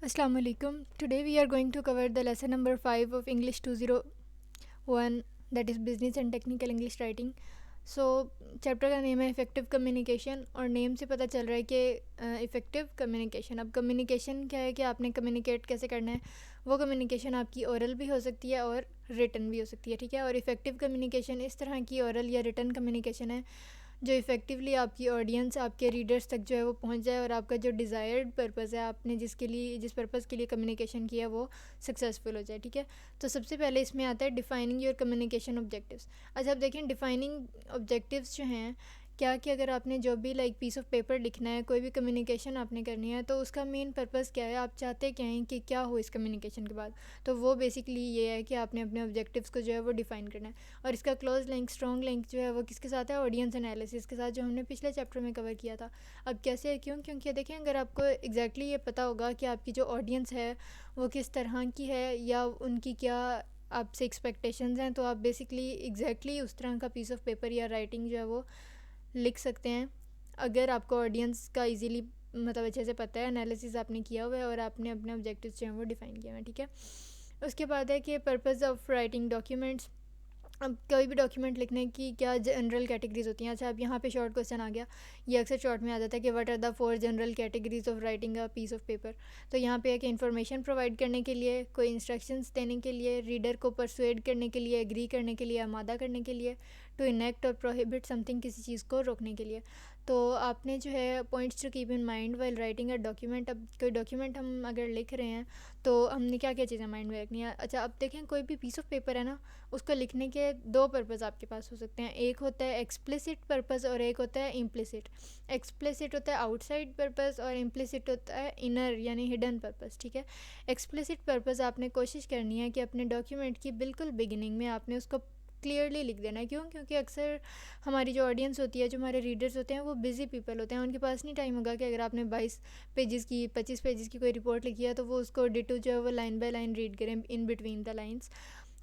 Assalamu alaikum. Today we are going to cover the lesson number 5 of English 201, that is business and technical English writing. So chapter का name है effective communication और name से पता चल रहा है कि इफ़ेक्टिव कम्युनिकेशन। अब कम्युनिकेशन क्या है कि आपने कम्युनिकेट कैसे करना है। वो कम्युनिकेशन आपकी ओरल भी हो सकती है और रिटन भी हो सकती है, ठीक है। और इफ़ेक्टिव कम्युनिकेशन इस तरह की ओरल या रिटन कम्युनिकेशन है जो इफ़ेक्टिवली आपकी ऑडियंस, आपके रीडर्स तक जो है वो पहुंच जाए और आपका जो डिज़ायर्ड पर्पज़ है, आपने जिस पर्पज़ के लिए कम्युनिकेशन किया वो सक्सेसफुल हो जाए, ठीक है। तो सबसे पहले इसमें आता है डिफ़ाइनिंग योर कम्युनिकेशन ऑब्जेक्टिव्स। अच्छा, आप देखें डिफ़ाइनिंग ऑब्जेक्टिव्स जो हैं क्या कि अगर आपने जो भी पीस ऑफ पेपर लिखना है, कोई भी कम्युनिकेशन आपने करनी है, तो उसका मेन पर्पज़ क्या है, आप चाहते क्या हैं कि क्या हो इस कम्युनिकेशन के बाद। तो वो बेसिकली ये है कि आपने अपने ऑब्जेक्टिव्स को जो है वो डिफ़ाइन करना है। और इसका क्लोज लिंक, स्ट्रॉन्ग लिंक जो है वो किसके साथ है, ऑडियंस एनालिसिस के साथ, जो हमने पिछले चैप्टर में कवर किया था। अब कैसे है, क्योंकि देखें अगर आपको एग्जैक्टली ये पता होगा कि आपकी जो ऑडियंस है वो किस तरह की है या उनकी क्या आपसे एक्सपेक्टेशंस हैं, तो आप बेसिकली एग्जैक्टली उस तरह का पीस ऑफ पेपर या राइटिंग जो है वो लिख सकते हैं। अगर आपको ऑडियंस का इजीली अच्छे से पता है, एनालिसिस आपने किया हुआ है और आपने अपने ऑब्जेक्टिव्स जो हैं वो डिफ़ाइन किया हुआ है, ठीक है। उसके बाद है कि पर्पज़ ऑफ राइटिंग डॉक्यूमेंट्स। अब कोई भी डॉक्यूमेंट लिखने की क्या जनरल कैटेगरीज होती हैं। अच्छा, अब यहाँ पे शॉर्ट क्वेश्चन आ गया, ये अक्सर शॉर्ट में आ जाता है कि what are the 4 general categories of writing a piece of paper. तो यहाँ पे है कि इन्फॉर्मेशन प्रोवाइड करने के लिए, कोई इंस्ट्रक्शंस देने के लिए, रीडर को परसुएड करने के लिए, एग्री करने के लिए, आमादा करने के लिए, टू इनेक्ट और प्रोहिबिट समथिंग, किसी चीज़ को रोकने के लिए। तो आपने जो है points to keep in mind while writing a document. अब कोई डॉक्यूमेंट हम अगर लिख रहे हैं तो हमने क्या क्या चीज़ें माइंड में रखनी है। अच्छा, अब देखें कोई भी पीस ऑफ पेपर है ना, उसको लिखने के दो पर्पज़ आपके पास हो सकते हैं। एक होता है एक्सप्लिसिट पर्पज़ और एक होता है इम्प्लिसिट। एक्सप्लिसिट होता है आउटसाइड पर्पज़ और इम्प्लिसिट होता है इनर यानी हिडन पर्पज़, ठीक है। एक्सप्लिसिट पर्पज़ आपने कोशिश करनी है कि अपने डॉक्यूमेंट की बिल्कुल बिगिनिंग में आपने उसको क्लियरली लिख देना है। क्योंकि अक्सर हमारी जो ऑडियंस होती है, जो हमारे रीडर्स होते हैं, वो बिज़ी पीपल होते हैं। उनके पास नहीं टाइम होगा कि अगर आपने 22 पेजेस की, 25 पेजेस की कोई रिपोर्ट लिखी है तो वो उसको डिटो जो है वो लाइन बाय लाइन रीड करें इन बिटवीन द लाइन्स।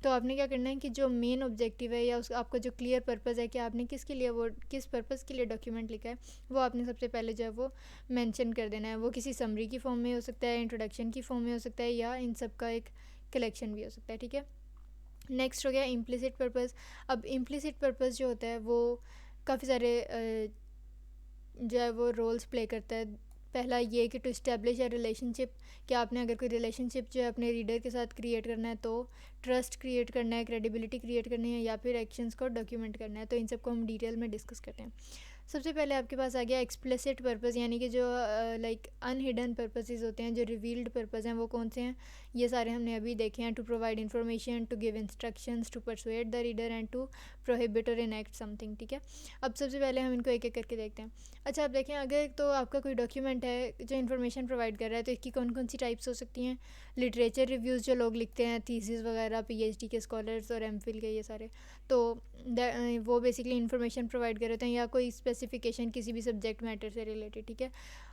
तो आपने क्या करना है कि जो मेन ऑब्जेक्टिव है या उस आपका जो क्लियर पर्पज़ है कि आपने किसके लिए वो किस पर्पज़ के लिए डॉक्यूमेंट लिखा है, वो आपने सबसे पहले जो है वो मेंशन कर देना है। वो किसी समरी की फॉर्म में हो सकता है, इंट्रोडक्शन की फॉर्म में हो सकता है, या इन सब का एक कलेक्शन भी हो सकता है, ठीक है। नेक्स्ट हो गया इम्प्लिसिट पर्पज़। अब इम्प्लिसिट पर्पज़ जो होता है वो काफ़ी सारे जो है वो रोल्स प्ले करता है। पहला ये कि टू इस्टेब्लिश अ रिलेशनशिप, कि आपने अगर कोई रिलेशनशिप जो है अपने रीडर के साथ क्रिएट करना है, तो ट्रस्ट क्रिएट करना है, क्रेडिबिलिटी क्रिएट करनी है, या फिर एक्शंस को डॉक्यूमेंट करना है। तो इन सबको हम डिटेल में डिस्कस करते हैं। सबसे पहले आपके पास आ गया एक्सप्लिसिट पर्पज़, यानी कि जो अनहिडन पर्पसेस होते हैं, जो रिवील्ड पर्पज़ हैं, वो कौन से हैं, ये सारे हमने अभी देखे हैं। To provide information, to give instructions, to persuade the reader and to prohibit और इनेक्ट समथिंग, ठीक है। अब सबसे पहले हम इनको एक एक करके देखते हैं। अच्छा, आप देखें अगर तो आपका कोई डॉक्यूमेंट है जो इन्फॉर्मेशन प्रोवाइड कर रहा है, तो इसकी कौन कौन सी टाइप्स हो सकती हैं। लिटरेचर रिव्यूज़ जो लोग लिखते हैं, थीसिस वगैरह, पीएचडी के स्कॉलर्स और एमफिल के, ये सारे, तो वो बेसिकली इन्फॉर्मेशन प्रोवाइड कर रहे होते हैं, या कोई स्पेसिफिकेशन किसी भी सब्जेक्ट मैटर से रिलेटेड, ठीक है।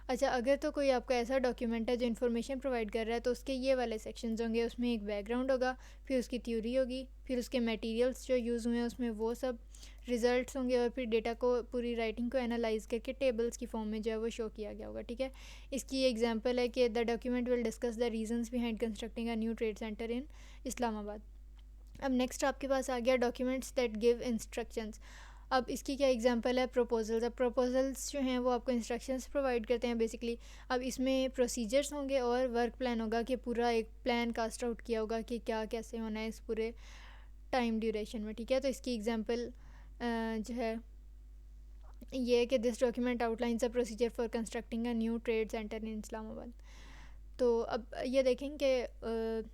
अच्छा, अगर तो कोई आपका ऐसा डॉक्यूमेंट है जो इन्फॉर्मेशन प्रोवाइड कर रहा है, तो उसके ये वाले सेक्शंस होंगे। उसमें एक बैकग्राउंड होगा, फिर उसकी थ्योरी होगी, फिर उसके मटेरियल्स जो यूज़ हुए हैं उसमें वो सब रिजल्ट्स होंगे, और फिर डेटा को, पूरी राइटिंग को एनालाइज करके टेबल्स की फॉर्म में जो है वो शो किया गया होगा, ठीक है। इसकी एग्जांपल है कि the document will discuss the reasons behind constructing a new trade centre in Islamabad. अब नेक्स्ट आपके पास आ गया डॉक्यूमेंट्स दैट गिव इंस्ट्रक्शंस। अब इसकी क्या एग्जांपल है, प्रपोजल्स। अब प्रपोजल्स जो हैं वो आपको इंस्ट्रक्शंस प्रोवाइड करते हैं बेसिकली। अब इसमें प्रोसीजर्स होंगे और वर्क प्लान होगा, कि पूरा एक प्लान कास्ट आउट किया होगा कि क्या कैसे होना है इस पूरे टाइम ड्यूरेशन में, ठीक है। तो इसकी एग्जांपल जो है ये है कि this document outlines a procedure for constructing a new trade centre in Islamabad. तो अब ये देखें कि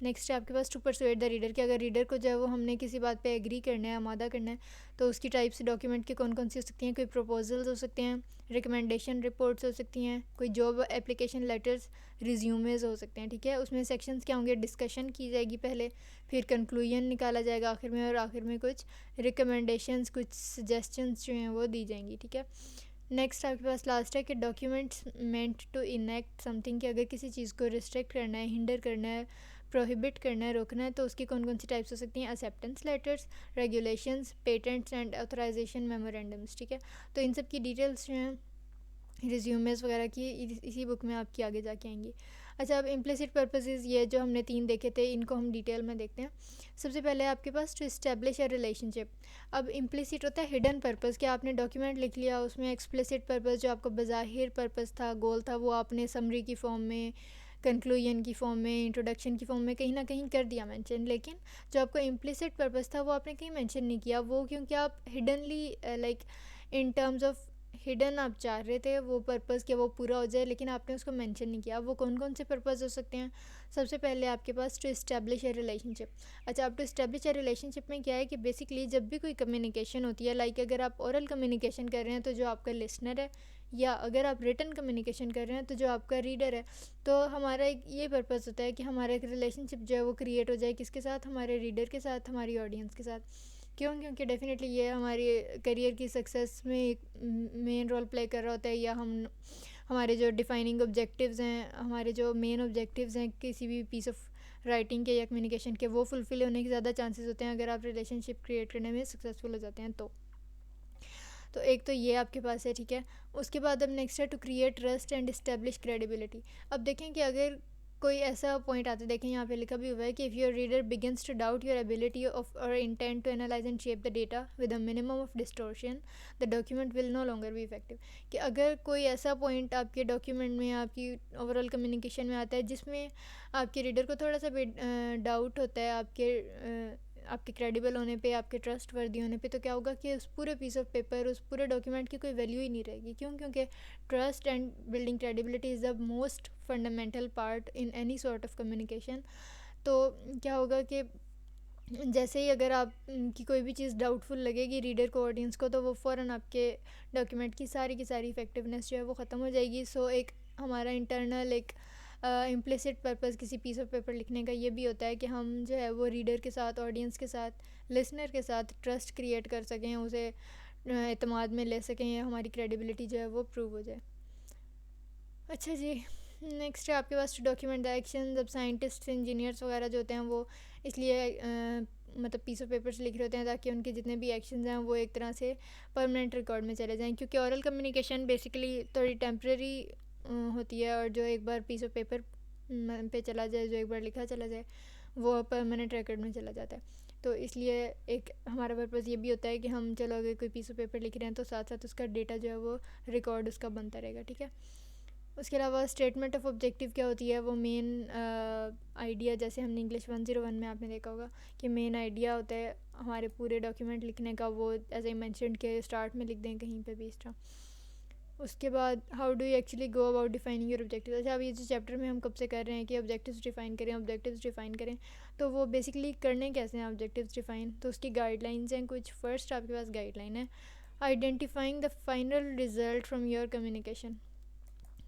नेक्स्ट है आपके पास टू परसुएड द रीडर, कि अगर रीडर को जो है वो हमने किसी बात पे एग्री करना है, आमादा करना है, तो उसकी टाइप्स डॉक्यूमेंट की कौन कौन सी हो सकती हैं। कोई प्रपोजल्स हो सकते हैं, रिकमेंडेशन रिपोर्ट्स हो सकती हैं, कोई जॉब एप्लीकेशन लेटर्स, रिज्यूमेज हो सकते हैं, ठीक है। उसमें सेक्शंस क्या होंगे, डिस्कशन की जाएगी पहले, फिर कंक्लूजन निकाला जाएगा आखिर में, और आखिर में कुछ रिकमेंडेशंस, कुछ सजेशंस जो हैं वो दी जाएंगी, ठीक है। नेक्स्ट आपके पास लास्ट है कि documents meant to enact something, कि अगर किसी चीज़ को रिस्ट्रिक्ट करना है, हिंडर करना है, प्रोहिबिट करना है, रोकना है, तो उसकी कौन कौन सी टाइप्स हो सकती हैं। Acceptance letters, regulations, patents and authorisation memorandums, ठीक है। तो इन सब की डिटेल्स जो हैं रिज्यूमेस वगैरह की इसी बुक में आपकी आगे जाके आएंगी। अच्छा, अब इम्प्लिसिट पर्पसेस ये जो हमने 3 देखे थे, इनको हम डिटेल में देखते हैं। सबसे पहले आपके पास टू इस्टेब्लिश अ रिलेशनशिप। अब इम्प्लिसिट होता है हिडन पर्पस, कि आपने डॉक्यूमेंट लिख लिया, उसमें एक्सप्लिसिट पर्पस जो आपका बज़ाहिर पर्पस था, गोल था, वो आपने समरी की फॉर्म में, कंक्लूजन की फॉर्म में, इंट्रोडक्शन की फॉर्म में कहीं ना कहीं कर दिया मेंशन। लेकिन जो आपका इम्प्लिसिट पर्पस था वो आपने कहीं मेंशन नहीं किया, वो क्योंकि आप hiddenly like in terms of hidden आप चाह रहे थे वो पर्पस कि वो पूरा हो जाए, लेकिन आपने उसको मेंशन नहीं किया। वो कौन कौन से पर्पस हो सकते हैं? सबसे पहले आपके पास टू इस्टेब्लिश ए रिलेशनशिप। अच्छा, आप टू इस्टेब्लिश ए रिलेशनशिप में क्या है कि बेसिकली जब भी कोई कम्युनिकेशन होती है, लाइक अगर आप ओरल कम्युनिकेशन कर रहे हैं तो जो आपका लिसनर है, या अगर आप रिटन कम्युनिकेशन कर रहे हैं तो जो आपका रीडर है, तो हमारा एक ये पर्पस होता है कि हमारा एक रिलेशनशिप जो है वो क्रिएट हो जाए। किसके साथ? हमारे रीडर के साथ, हमारी ऑडियंस के साथ। क्यों? क्योंकि डेफिनेटली ये हमारी करियर की सक्सेस में एक मेन रोल प्ले कर रहा होता है, या हम हमारे जो डिफाइनिंग ऑब्जेक्टिव्स हैं, हमारे जो मेन ऑब्जेक्टिव्स हैं किसी भी पीस ऑफ राइटिंग के या कम्युनिकेशन के, वो फुलफ़िल होने के ज़्यादा चांसेस होते हैं अगर आप रिलेशनशिप क्रिएट करने में सक्सेसफुल हो जाते हैं। तो एक तो ये आपके पास है, ठीक है। उसके बाद अब नेक्स्ट है to create trust and establish credibility. अब देखें कि अगर कोई ऐसा पॉइंट आता है, देखें यहाँ पे लिखा भी हुआ है कि if your reader begins to doubt your ability of और intent to analyse and shape the data with a minimum of distortion, the document will no longer be effective. कि अगर कोई ऐसा पॉइंट आपके डॉक्यूमेंट में, आपकी ओवरऑल कम्युनिकेशन में आता है जिसमें आपके रीडर को थोड़ा सा भी डाउट होता है आपके क्रेडिबल होने पे, आपके ट्रस्ट वर्दी होने पे, तो क्या होगा कि उस पूरे पीस ऑफ पेपर, उस पूरे डॉक्यूमेंट की कोई वैल्यू ही नहीं रहेगी। क्यों? क्योंकि trust and building credibility is the most fundamental part in any sort of communication. तो क्या होगा कि जैसे ही अगर आप की कोई भी चीज़ डाउटफुल लगेगी रीडर को, ऑडियंस को, तो वो फ़ौरन आपके डॉक्यूमेंट की सारी इफ़ेक्टिवनेस जो है वो ख़त्म हो जाएगी। सो एक हमारा इंटरनल एक इम्प्लिसिट पर्पस किसी पीस ऑफ पेपर लिखने का ये भी होता है कि हम जो है वो रीडर के साथ, ऑडियंस के साथ, लिसनर के साथ ट्रस्ट क्रिएट कर सकें, उसे एतमाद में ले सकें, या हमारी क्रेडिबिलिटी जो है वो प्रूव हो जाए। अच्छा जी, नेक्स्ट है आपके पास टू डॉक्यूमेंट द एक्शन। जब साइंटिस्ट, इंजीनियर्स वगैरह जो होते हैं वो इसलिए मतलब पीस ऑफ पेपर से लिख रहे होते हैं ताकि उनके जितने भी एक्शंस हैं वो एक तरह से परमानेंट रिकॉर्ड में चले जाएं, क्योंकि ओरल कम्युनिकेशन बेसिकली थोड़ी टेम्प्रेरी होती है, और जो एक बार पीस ऑफ पेपर पे चला जाए, जो एक बार लिखा चला जाए, वो परमानेंट रिकॉर्ड में चला जाता है। तो इसलिए एक हमारा पर्पज़ ये भी होता है कि हम चलो अगर कोई पीस ऑफ पेपर लिख रहे हैं तो साथ साथ उसका डेटा जो है वो रिकॉर्ड उसका बनता रहेगा, ठीक है। उसके अलावा स्टेटमेंट ऑफ ऑब्जेक्टिव क्या होती है? वो मेन आइडिया, जैसे हमने इंग्लिश 101 में आपने देखा होगा कि मेन आइडिया होता है हमारे पूरे डॉक्यूमेंट लिखने का, वो एज आई मैंशनड के स्टार्ट में लिख दें कहीं पे भी इस तरह। उसके बाद how do you actually go about defining your objective. अच्छा, अब ये जो चैप्टर में हम कब से कर रहे हैं कि ऑब्जेक्टिव्स डिफ़ाइन करें, तो वो बेसिकली करने कैसे हैं ऑब्जेक्टिव्स डिफ़ाइन? तो उसकी गाइडलाइंस हैं कुछ। फर्स्ट आपके पास गाइडलाइन है identifying the final result from your communication.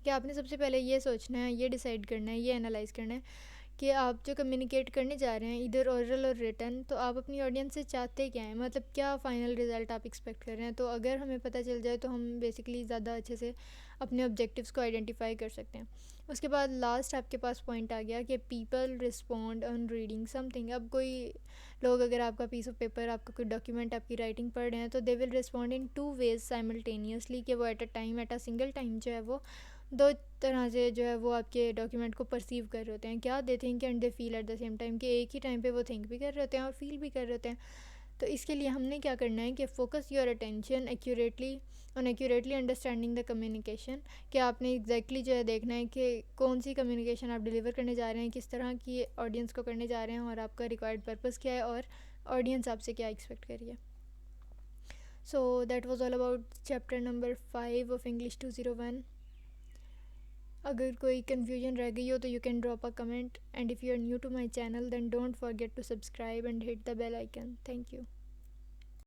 कि आपने सबसे पहले ये सोचना है, ये डिसाइड करना है, ये एनालाइज करना है कि आप जो कम्युनिकेट करने जा रहे हैं, इधर ओरल और रिटन, तो आप अपनी ऑडियंस से चाहते क्या हैं, मतलब क्या फ़ाइनल रिज़ल्ट आप एक्सपेक्ट कर रहे हैं। तो अगर हमें पता चल जाए तो हम बेसिकली ज़्यादा अच्छे से अपने ऑब्जेक्टिव्स को आइडेंटिफाई कर सकते हैं। उसके बाद लास्ट आपके पास पॉइंट आ गया कि people respond on reading something. अब कोई लोग अगर आपका पीस ऑफ पेपर, आपका कोई डॉक्यूमेंट, आपकी राइटिंग पढ़ रहे हैं, तो they will respond in 2 ways simultaneously, कि वो एट अ सिंगल टाइम जो है वो 2 तरह से जो है वो आपके डॉक्यूमेंट को परसीव कर रहे होते हैं। क्या? They think and they feel at the same time, कि एक ही टाइम पे वो थिंक भी कर रहे होते हैं और फील भी कर रहे होते हैं। तो इसके लिए हमने क्या करना है कि focus your attention accurately understanding the communication. कि आपने एग्जैक्टली जो है देखना है कि कौन सी कम्युनिकेशन आप डिलीवर करने जा रहे हैं, किस तरह की ऑडियंस को करने जा रहे हैं, और आपका रिक्वायर्ड पर्पस क्या है, और ऑडियंस आपसे क्या एक्सपेक्ट कर रही है। So that was all about chapter number 5 of English 201। अगर कोई कन्फ्यूजन रह गई हो तो you can drop a comment, and if you are new to my channel then don't forget to subscribe and hit the bell icon. Thank you.